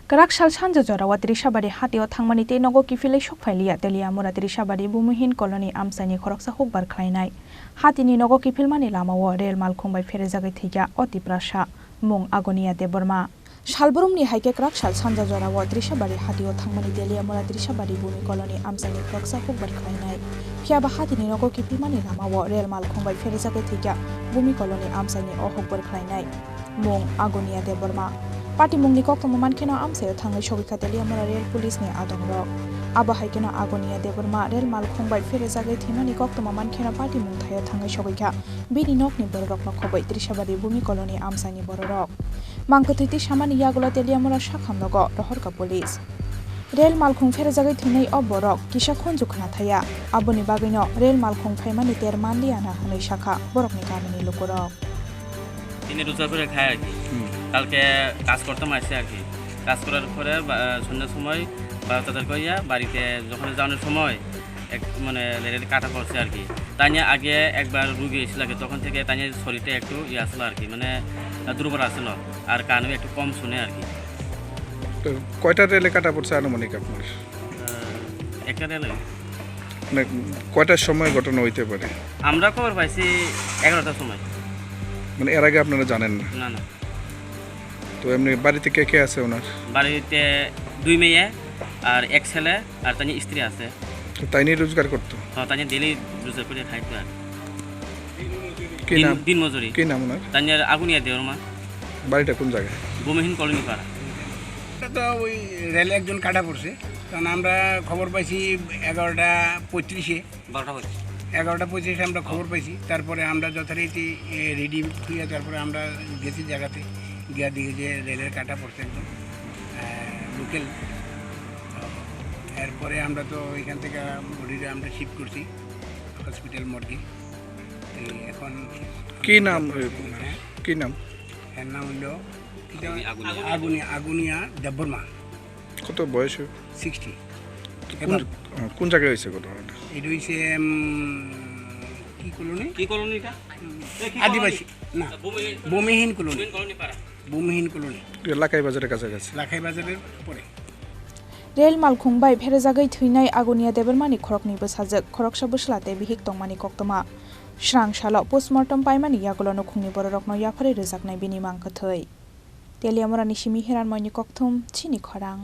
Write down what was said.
Karak shal chanja jora wa Trishabari hatio thangmani te nogo kifilei shokphailia telia mura Trishabari Bhumihin colony amsani khoroksa hokbar khlainai Hatini nogo Kiphilmani Lamao rel Malkhung bai Pherejagwi thija Otiprasha mung Agunia Debbarma Shalburumni haike karak shal chanja jora wa Trishabari hatio thangmani telia mura Trishabari Bhumi colony amsani khoroksa hokbar khlainai Phiaba Hatini nogo Kiphilmani Lamao rel Malkhung bai Pherejagwi thija Bhumi colony amsani o hokbar khlainai mung Agunia Debbarma Party mungni kok tamaman kena amse thangai Thowikha telia mura rel police ni adongrok aba haikena Agunia Debbarma rel Malkhung bai Pherejagwi thimani kok tamaman kena party mung thaya thangai Thowikha bini nokni borok na khobai Trishabari Bhumi colony amsani borok mangkotiti samani yagola telia mura shakhamlogo rohorka police rel Malkhung Pherejagwi thinai oborok kisa khonju khana thaya aboni bagino rel Malkhung phaimani ter manliana hanai shakha borokni kamini lukorok তিনি রোজা করে খায় আর কি কালকে কাজ করতাম আসে আর কি কাজ করার পরে সন্ধ্যার সময় 12টার কইয়া বাড়িতে যখন যাওয়ার সময় এক মানে রেল কাটা পড়ছে আর কি তাইয়া আগে একবার রুগী এসেছিল আগে তখন থেকে তাইয়া শরীরটা একটু আসলো আর কি মানে দুর্বল আসছিল আর কানও একটু কম শুনে আর কি তো কয়টা রেলে কাটা পড়ছে আনুমানিক আপনার একটা রেলে মানে কয়টার সময় ঘটনা হইতে পারে আমরা খবর পাইছি 11টার সময় মানে এর আগে আপনারা জানেন না না না তো এমনি বাড়িতে কে কে আছে ওনার বাড়িতে দুই মেয়ে আর এক ছেলে আর তার স্ত্রী আছে তো তাই নিয়ে রোজগার করতো হ্যাঁ তাই ডেলি রোজগার করে খাইতো আর কি নাম দিন মজুরি কি নাম ওনার তার আগুনিয়া দেবরমা বাড়িটা কোন জায়গায় ভূমিহীন কলোনি পাড়া তো ওই রেলে একজন কাটা পড়ছে কারণ আমরা খবর পাইছি 11:35 11:25 আমরা খবর পাইছি তারপরে আমরা যথারীতি রেডি হইয়া তারপরে আমরা গেছি জায়গাতে গিয়া দেখি যে রেলের কাটা পড়ছে একদম লোকাল এরপরে আমরা তো এখান থেকে বডিটা আমরা শিফট করছি হসপিটাল মর্গে এখন কি নাম কি নাম এর নাম হলো আগুনিয়া দেববর্মা কত বয়স 60 কোন জায়গায় হয়েছে ঘটনাটা এটা হয়েছে কি কলোনিটা আদিবাসী না ভূমিহীন কলোনি লাখাই বাজারের কাছাকাছি লাখাই বাজারের পরে rel Malkhung bai Pherejagwi thinai Agunia Debbarmani khorokni bosajak khoroksa boslate bihik tongmani koktoma shrang shalo postmortem paimani yagulo nokhungni borokno yafari rejaknai bini mangkhathai telia morani simi heran moini kokthum Chini Khorang